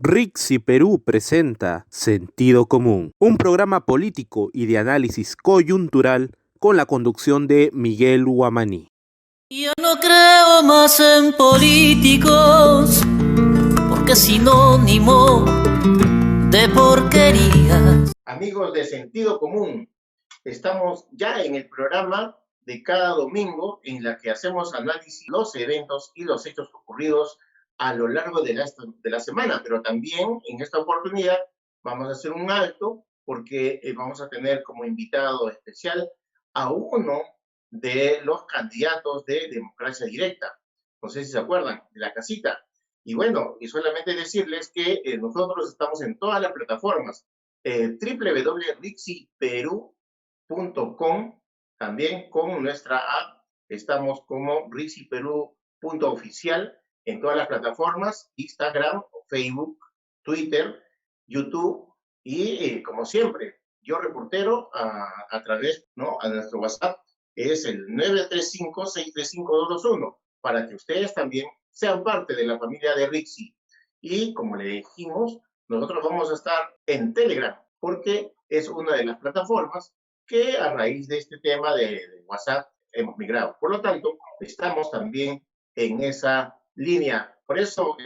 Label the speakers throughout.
Speaker 1: Rixi Perú presenta Sentido Común, un programa político y de análisis coyuntural con la conducción de Miguel Huamaní.
Speaker 2: Yo no creo más en políticos, porque es sinónimo de porquerías.
Speaker 3: Amigos de Sentido Común, estamos ya en el programa de cada domingo en la que hacemos análisis de los eventos y los hechos ocurridos a lo largo de la semana, pero también en esta oportunidad vamos a hacer un alto porque vamos a tener como invitado especial a uno de los candidatos de democracia directa. No sé si se acuerdan de la casita. Y bueno, y solamente decirles que nosotros estamos en todas las plataformas, www.rixiperú.com, también con nuestra app, estamos como rixiperú.oficial en todas las plataformas, Instagram, Facebook, Twitter, YouTube y como siempre, yo reportero a través, ¿no?, a nuestro WhatsApp, es el 935-635-221, para que ustedes también sean parte de la familia de Rixi. Y como le dijimos, nosotros vamos a estar en Telegram, porque es una de las plataformas que a raíz de este tema de WhatsApp hemos migrado. Por lo tanto, estamos también en esa línea. Por eso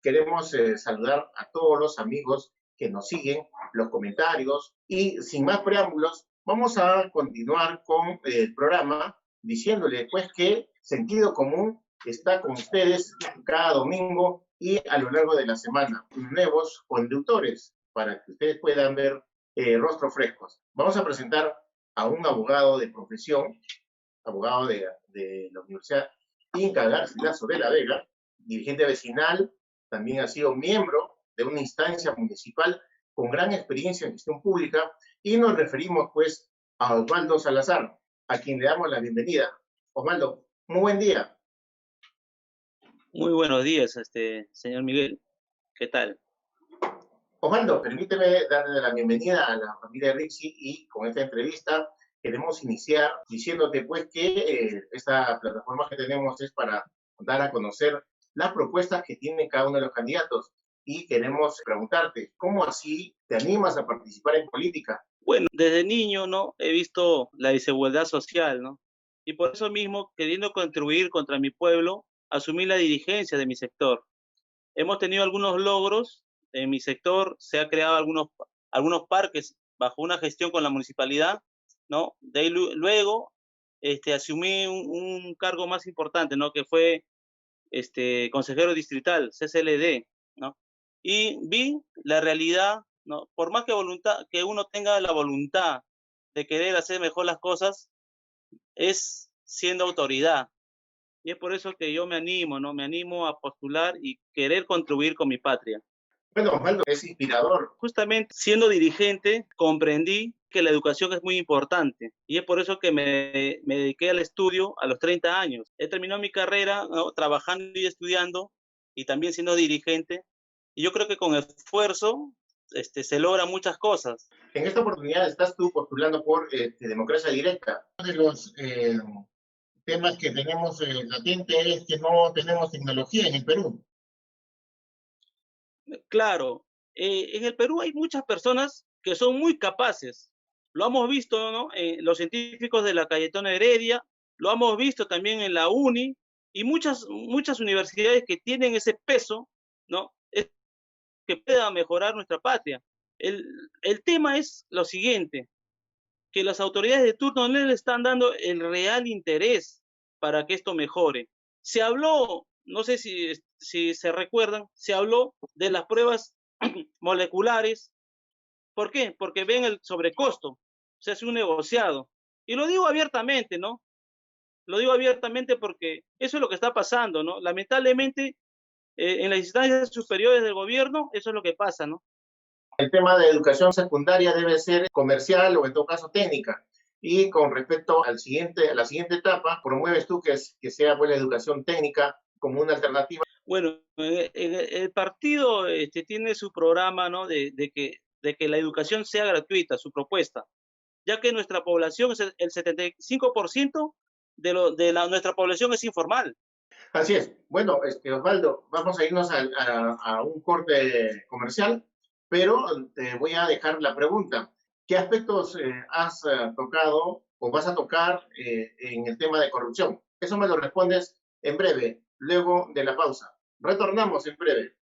Speaker 3: queremos saludar a todos los amigos que nos siguen, los comentarios, y sin más preámbulos, vamos a continuar con el programa diciéndole pues que Sentido Común está con ustedes cada domingo y a lo largo de la semana. Nuevos conductores para que ustedes puedan ver rostros frescos. Vamos a presentar a un abogado de profesión, abogado de la Universidad Inca Garcilaso de la Vega, dirigente vecinal, también ha sido miembro de una instancia municipal con gran experiencia en gestión pública, y nos referimos pues a Osvaldo Salazar, a quien le damos la bienvenida. Osvaldo, muy buen día.
Speaker 4: Muy buenos días, señor Miguel. ¿Qué tal?
Speaker 3: Osvaldo, permíteme darle la bienvenida a la familia de Rixi, y con esta entrevista queremos iniciar diciéndote pues que esta plataforma que tenemos es para dar a conocer las propuestas que tiene cada uno de los candidatos, y queremos preguntarte, ¿cómo así te animas a participar en política?
Speaker 4: Bueno, desde niño, ¿no?, he visto la desigualdad social, ¿no? Y por eso mismo, queriendo contribuir contra mi pueblo, asumí la dirigencia de mi sector. Hemos tenido algunos logros en mi sector, se han creado algunos parques bajo una gestión con la municipalidad, ¿no? De ahí luego asumí un cargo más importante, ¿no?, que fue consejero distrital, CCLD, ¿no? Y vi la realidad, ¿no? Por más que uno tenga la voluntad de querer hacer mejor las cosas, es siendo autoridad. Y es por eso que yo me animo, ¿no? Me animo a postular y querer contribuir con mi patria.
Speaker 3: Bueno, Osvaldo, es inspirador.
Speaker 4: Justamente siendo dirigente, comprendí que la educación es muy importante, y es por eso que me dediqué al estudio a los 30 años. He terminado mi carrera, ¿no?, trabajando y estudiando, y también siendo dirigente, y yo creo que con esfuerzo se logran muchas cosas.
Speaker 3: En esta oportunidad estás tú postulando por democracia directa. Uno de los temas que tenemos latente es que no tenemos tecnología en el Perú.
Speaker 4: Claro, en el Perú hay muchas personas que son muy capaces. Lo hemos visto, ¿no?, los científicos de la Cayetano Heredia, lo hemos visto también en la UNI, y muchas universidades que tienen ese peso, ¿no?, es que pueda mejorar nuestra patria. El tema es lo siguiente, que las autoridades de turno no le están dando el real interés para que esto mejore. Se habló, no sé si se recuerdan, se habló de las pruebas moleculares. ¿Por qué? Porque ven el sobrecosto, se hace un negociado. Y lo digo abiertamente, ¿no? Lo digo abiertamente porque eso es lo que está pasando, ¿no? Lamentablemente, en las instancias superiores del gobierno, eso es lo que pasa, ¿no?
Speaker 3: El tema de educación secundaria debe ser comercial o en todo caso técnica. Y con respecto a la siguiente etapa, promueves tú que sea buena educación técnica como una alternativa.
Speaker 4: Bueno, el partido tiene su programa, ¿no?, de que la educación sea gratuita, su propuesta, ya que nuestra población, el 75% nuestra población es informal.
Speaker 3: Así es. Bueno, Osvaldo, vamos a irnos a un corte comercial, pero te voy a dejar la pregunta. ¿Qué aspectos has tocado o vas a tocar en el tema de corrupción? Eso me lo respondes en breve, luego de la pausa. Retornamos en breve.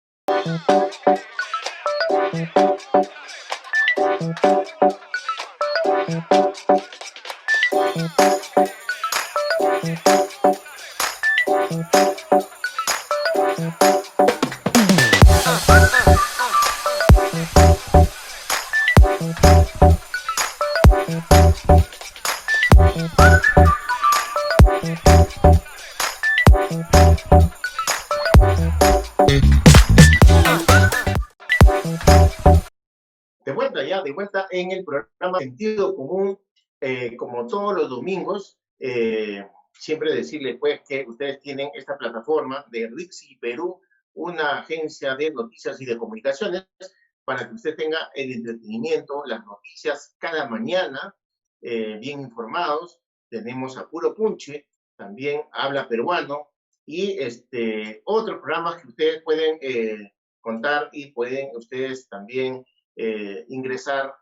Speaker 3: De vuelta en el programa Sentido Común, como todos los domingos, siempre decirles pues que ustedes tienen esta plataforma de RIXI Perú, una agencia de noticias y de comunicaciones, para que usted tenga el entretenimiento, las noticias cada mañana, bien informados. Tenemos a Puro Punche, también Habla Peruano, y otros programas que ustedes pueden contar y pueden ustedes también ingresar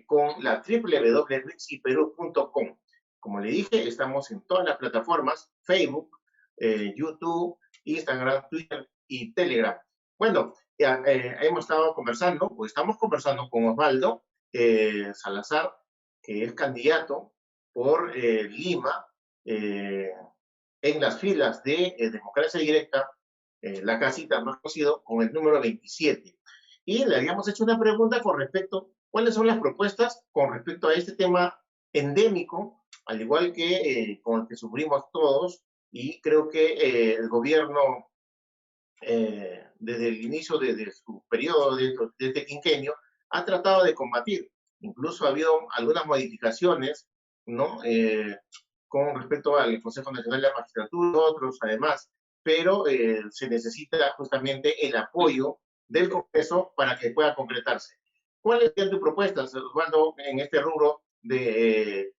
Speaker 3: con la www.rixiperú.com. Como le dije, estamos en todas las plataformas, Facebook, YouTube, Instagram, Twitter y Telegram. Bueno, hemos estado conversando, o estamos conversando con Osvaldo Salazar, que es candidato por Lima en las filas de Democracia Directa, la casita más conocido, con el número 27. Y le habíamos hecho una pregunta con respecto, ¿cuáles son las propuestas con respecto a este tema endémico, al igual que con el que sufrimos todos? Y creo que el gobierno, desde el inicio de su periodo, de este quinquenio, ha tratado de combatir. Incluso ha habido algunas modificaciones, ¿no? Con respecto al Consejo Nacional de la Magistratura, otros además, pero se necesita justamente el apoyo del Congreso para que pueda concretarse. ¿Cuáles son tus propuestas, Osvaldo, en este rubro de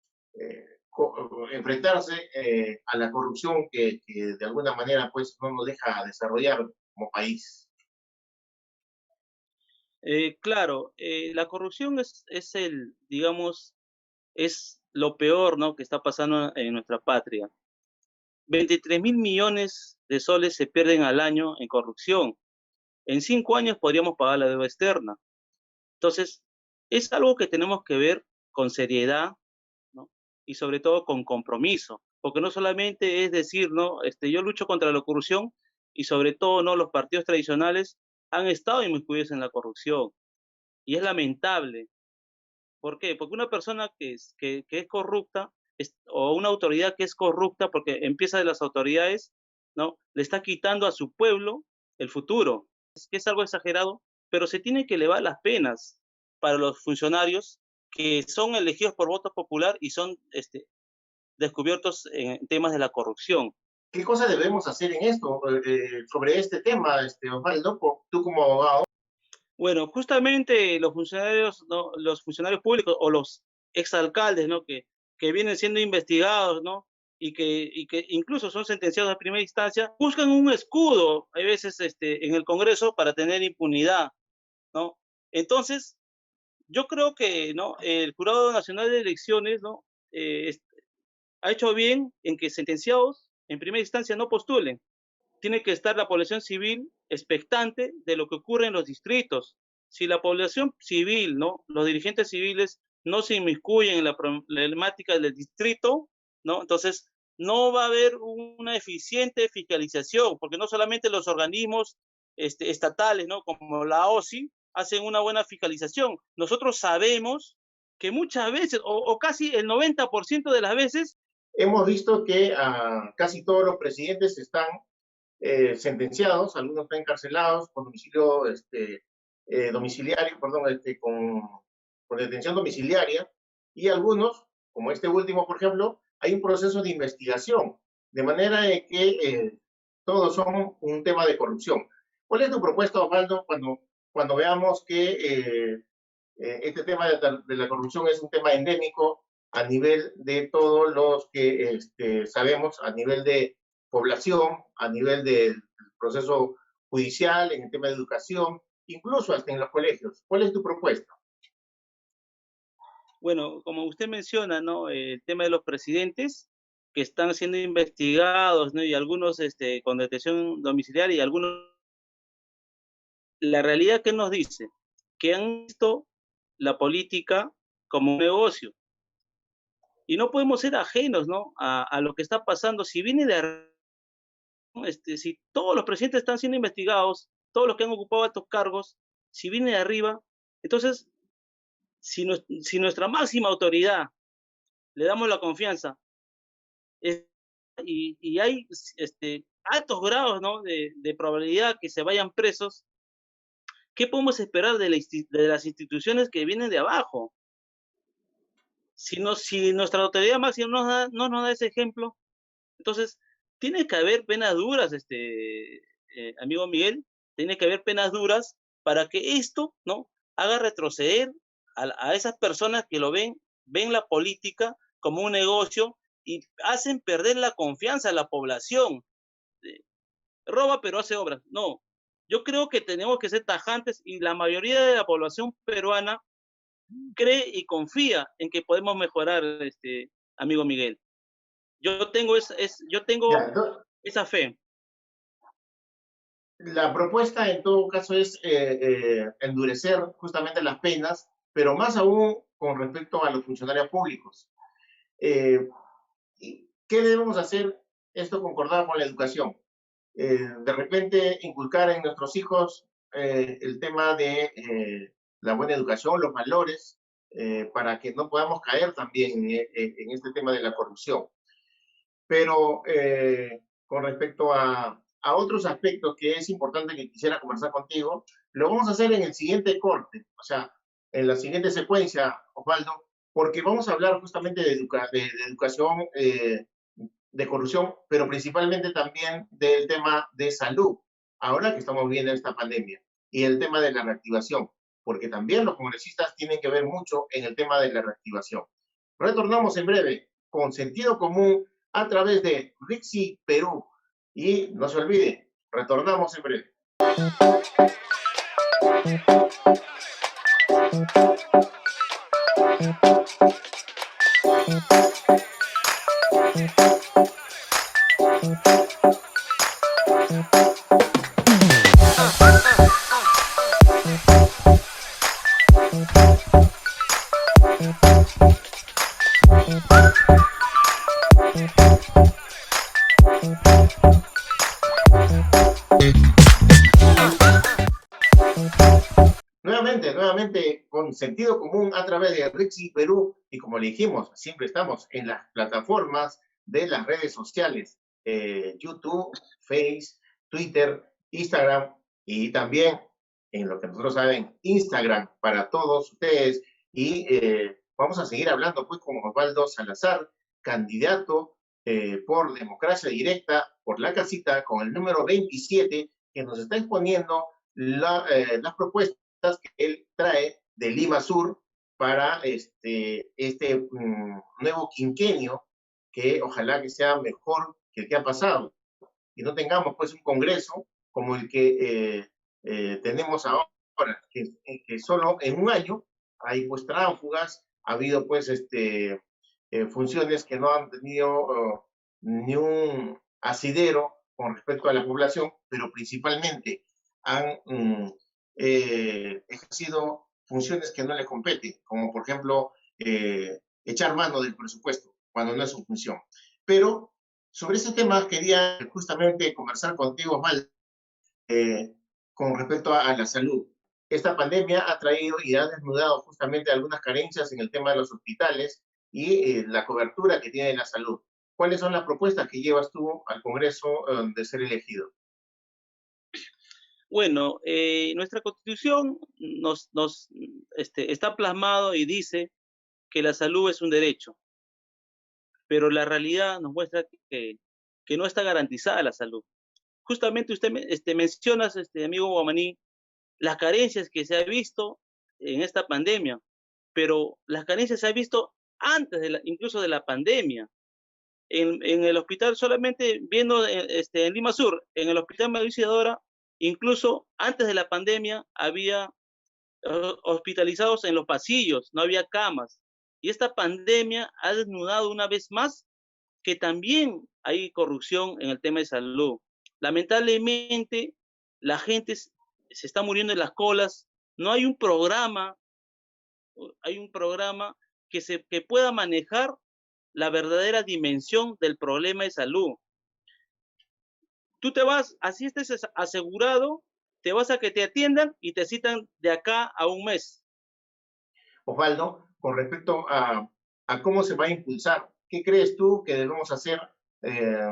Speaker 3: enfrentarse a la corrupción que de alguna manera pues no nos deja desarrollar como país?
Speaker 4: Claro, la corrupción es el, digamos, es lo peor, ¿no?, que está pasando en nuestra patria. 23.000 millones de soles se pierden al año en corrupción. En 5 años podríamos pagar la deuda externa. Entonces, es algo que tenemos que ver con seriedad, ¿no?, y sobre todo con compromiso, porque no solamente es decir, ¿no?, yo lucho contra la corrupción, y sobre todo, ¿no?, los partidos tradicionales han estado inmiscuidos en la corrupción, y es lamentable. ¿Por qué? Porque una persona que es corrupta, o una autoridad que es corrupta, porque empieza de las autoridades, ¿no?, le está quitando a su pueblo el futuro. Es que es algo exagerado, pero se tienen que elevar las penas para los funcionarios que son elegidos por voto popular y son descubiertos en temas de la corrupción.
Speaker 3: ¿Qué cosas debemos hacer en esto, sobre este tema, Osvaldo, tú como abogado?
Speaker 4: Bueno, justamente los funcionarios, ¿no?, los funcionarios públicos o los exalcaldes, ¿no?, que vienen siendo investigados, ¿no?, y que incluso son sentenciados a primera instancia, buscan un escudo, hay veces, en el Congreso para tener impunidad, ¿no? Entonces, yo creo que, ¿no?, el Jurado Nacional de Elecciones, ¿no?, ha hecho bien en que sentenciados en primera instancia no postulen. Tiene que estar la población civil expectante de lo que ocurre en los distritos. Si la población civil, ¿no?, los dirigentes civiles no se inmiscuyen en la problemática del distrito, ¿no?, entonces no va a haber una eficiente fiscalización, porque no solamente los organismos estatales, ¿no?, como la OSI, hacen una buena fiscalización. Nosotros sabemos que muchas veces, o casi el 90% de las veces,
Speaker 3: hemos visto que casi todos los presidentes están sentenciados, algunos están encarcelados con domicilio domiciliario, perdón, con detención domiciliaria, y algunos, como este último, por ejemplo, hay un proceso de investigación, de manera de que todos son un tema de corrupción. ¿Cuál es tu propuesta, Osvaldo, cuando veamos que este tema de la corrupción es un tema endémico a nivel de todos los que sabemos, a nivel de población, a nivel del proceso judicial, en el tema de educación, incluso hasta en los colegios. ¿Cuál es tu propuesta?
Speaker 4: Bueno, como usted menciona, ¿no? El tema de los presidentes que están siendo investigados, ¿no? Y algunos con detención domiciliaria y algunos, la realidad que nos dice que han visto la política como un negocio y no podemos ser ajenos, ¿no? A lo que está pasando. Si viene de, si todos los presidentes están siendo investigados, todos los que han ocupado estos cargos, si viene de arriba, entonces, si nuestra máxima autoridad le damos la confianza es- y hay altos grados, ¿no? de probabilidad que se vayan presos, ¿qué podemos esperar de las instituciones que vienen de abajo? Si nuestra autoridad máxima no nos da ese ejemplo, entonces tiene que haber penas duras, amigo Miguel, tiene que haber penas duras para que esto, ¿no? haga retroceder a esas personas que ven la política como un negocio y hacen perder la confianza a la población. Eh, Roba pero hace obras. No, yo creo que tenemos que ser tajantes y la mayoría de la población peruana cree y confía en que podemos mejorar, amigo Miguel. Yo tengo
Speaker 3: Ya,
Speaker 4: esa fe.
Speaker 3: la propuesta en todo caso es endurecer justamente las penas, pero más aún con respecto a los funcionarios públicos. Eh, ¿Qué debemos hacer? Esto concordado con la educación. De repente inculcar en nuestros hijos el tema de la buena educación, los valores, para que no podamos caer también en este tema de la corrupción. Pero con respecto a otros aspectos que es importante que quisiera conversar contigo, lo vamos a hacer en el siguiente corte, o sea, en la siguiente secuencia, Osvaldo, porque vamos a hablar justamente de educación, de corrupción, pero principalmente también del tema de salud, ahora que estamos viendo esta pandemia, y el tema de la reactivación, porque también los congresistas tienen que ver mucho en el tema de la reactivación. Retornamos en breve con sentido común a través de Rixi Perú. Y no se olvide, retornamos en breve. Nuevamente con sentido común a través de Rixi Perú y como le dijimos, siempre estamos en las plataformas de las redes sociales, YouTube, Face, Twitter, Instagram y también en lo que nosotros saben, Instagram para todos ustedes y vamos a seguir hablando pues con Osvaldo Salazar, candidato por democracia directa por la casita con el número 27 que nos está exponiendo las propuestas que él trae de Lima Sur para nuevo quinquenio que ojalá que sea mejor que el que ha pasado y no tengamos pues un congreso como el que tenemos ahora, que solo en un año hay pues tránsfugas, ha habido pues funciones que no han tenido ni un asidero con respecto a la población, pero principalmente han ejercido funciones que no le competen, como por ejemplo echar mano del presupuesto cuando no es su función. Pero sobre ese tema quería justamente conversar contigo, Osvaldo, con respecto a la salud. Esta pandemia ha traído y ha desnudado justamente algunas carencias en el tema de los hospitales y la cobertura que tiene la salud. ¿Cuáles son las propuestas que llevas tú al Congreso de ser elegido?
Speaker 4: Bueno, nuestra Constitución está plasmado y dice que la salud es un derecho, pero la realidad nos muestra que no está garantizada la salud. Justamente usted menciona, amigo Guamaní, las carencias que se ha visto en esta pandemia, pero las carencias se han visto antes incluso de la pandemia. en el hospital, solamente viendo en Lima Sur, en el hospital María Isidora, incluso antes de la pandemia había hospitalizados en los pasillos, no había camas. Y esta pandemia ha desnudado una vez más que también hay corrupción en el tema de salud. Lamentablemente, la gente se está muriendo en las colas, no hay un programa que pueda manejar la verdadera dimensión del problema de salud. Tú te vas, así estés asegurado, te vas a que te atiendan y te citan de acá a un mes.
Speaker 3: Osvaldo, con respecto a cómo se va a impulsar, ¿qué crees tú que debemos hacer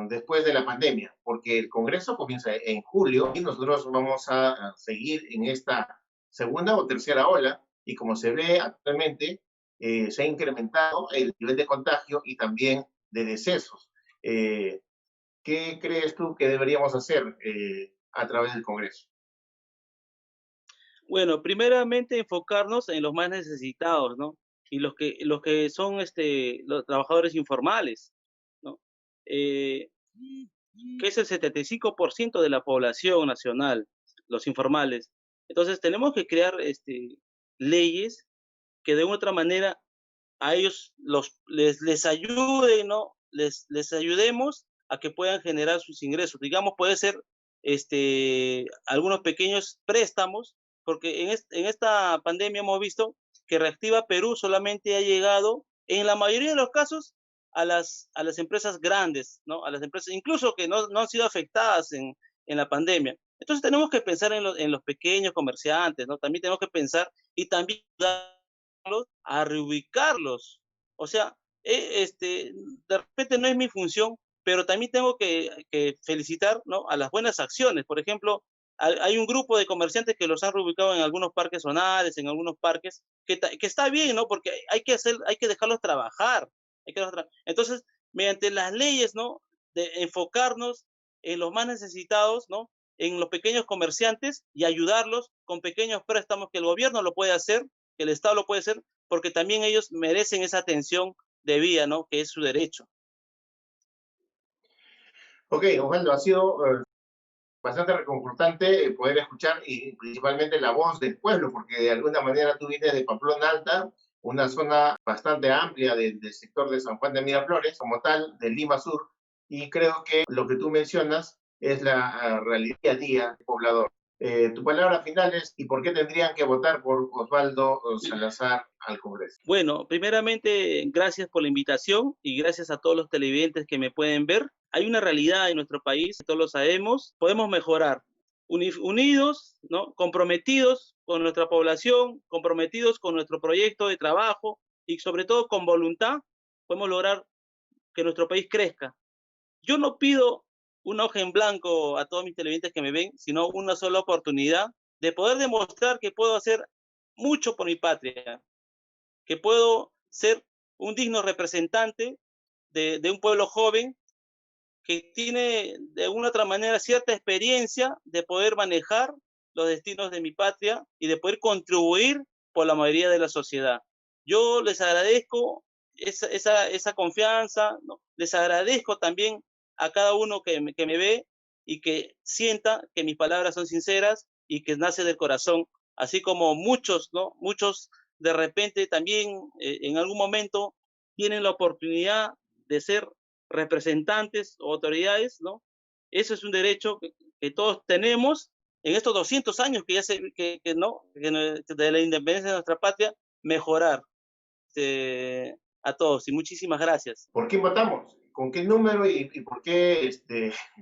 Speaker 3: después de la pandemia? Porque el Congreso comienza en julio y nosotros vamos a seguir en esta segunda o tercera ola, y como se ve actualmente, se ha incrementado el nivel de contagio y también de decesos. ¿Qué crees tú que deberíamos hacer a través del Congreso?
Speaker 4: Bueno, primeramente enfocarnos en los más necesitados, ¿no? Y los que son los trabajadores informales, ¿no? Que es el 75% de la población nacional, los informales. Entonces tenemos que crear leyes que de una otra manera a ellos les ayuden, ¿no? Les ayudemos a que puedan generar sus ingresos. Digamos, puede ser algunos pequeños préstamos, porque en esta pandemia hemos visto que Reactiva Perú solamente ha llegado, en la mayoría de los casos, a las empresas grandes, ¿no? A las empresas incluso que no han sido afectadas en la pandemia. Entonces tenemos que pensar en los pequeños comerciantes, ¿no? También tenemos que pensar y también ayudarlos a reubicarlos. O sea, de repente no es mi función, pero también tengo que felicitar, ¿no? A las buenas acciones. Por ejemplo, hay un grupo de comerciantes que los han reubicado en algunos parques zonales, en algunos parques, que está bien, ¿no? Porque hay que dejarlos trabajar. Entonces, mediante las leyes, ¿no? De enfocarnos en los más necesitados, ¿no? En los pequeños comerciantes y ayudarlos con pequeños préstamos que el gobierno lo puede hacer, que el Estado lo puede hacer, porque también ellos merecen esa atención debida, ¿no? Que es su derecho.
Speaker 3: Ok, Osvaldo, ha sido bastante reconfortante poder escuchar y principalmente la voz del pueblo, porque de alguna manera tú vienes de Pamplona Alta, una zona bastante amplia del sector de San Juan de Miraflores, como tal, de Lima Sur, y creo que lo que tú mencionas es la realidad día a día del poblador. Tu palabra final es, ¿y por qué tendrían que votar por Osvaldo Salazar al Congreso?
Speaker 4: Bueno, primeramente, gracias por la invitación y gracias a todos los televidentes que me pueden ver. Hay una realidad en nuestro país, todos lo sabemos, podemos mejorar. Unidos, ¿no? Comprometidos con nuestra población, comprometidos con nuestro proyecto de trabajo y sobre todo con voluntad, podemos lograr que nuestro país crezca. Yo no pido una hoja en blanco a todos mis televidentes que me ven, sino una sola oportunidad de poder demostrar que puedo hacer mucho por mi patria, que puedo ser un digno representante de un pueblo joven que tiene de una u otra manera cierta experiencia de poder manejar los destinos de mi patria y de poder contribuir por la mayoría de la sociedad. Yo les agradezco esa confianza, ¿no? Les agradezco también a cada uno que me ve y que sienta que mis palabras son sinceras y que nace del corazón, así como muchos, ¿no? Muchos de repente también en algún momento tienen la oportunidad de ser representantes o autoridades, ¿no? Eso es un derecho que todos tenemos en estos 200 años que ya de la independencia de nuestra patria, mejorar a todos y muchísimas gracias.
Speaker 3: ¿Por qué votamos? ¿Con qué número y por qué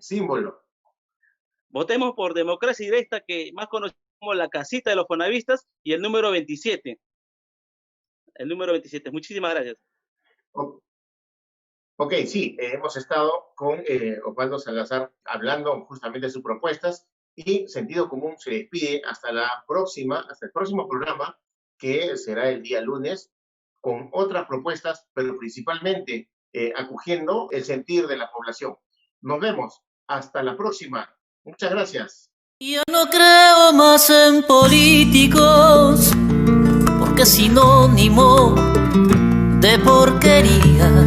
Speaker 3: símbolo?
Speaker 4: Votemos por Democracia Directa, que más conocemos como la casita de los fonavistas, y el número 27. El número 27. Muchísimas gracias.
Speaker 3: Ok, sí, hemos estado con Osvaldo Salazar hablando justamente de sus propuestas, y Sentido Común se despide hasta el próximo programa, que será el día lunes, con otras propuestas, pero principalmente acogiendo el sentir de la población. Nos vemos. Hasta la próxima. Muchas gracias.
Speaker 2: Yo no creo más en políticos, porque es sinónimo de porquería.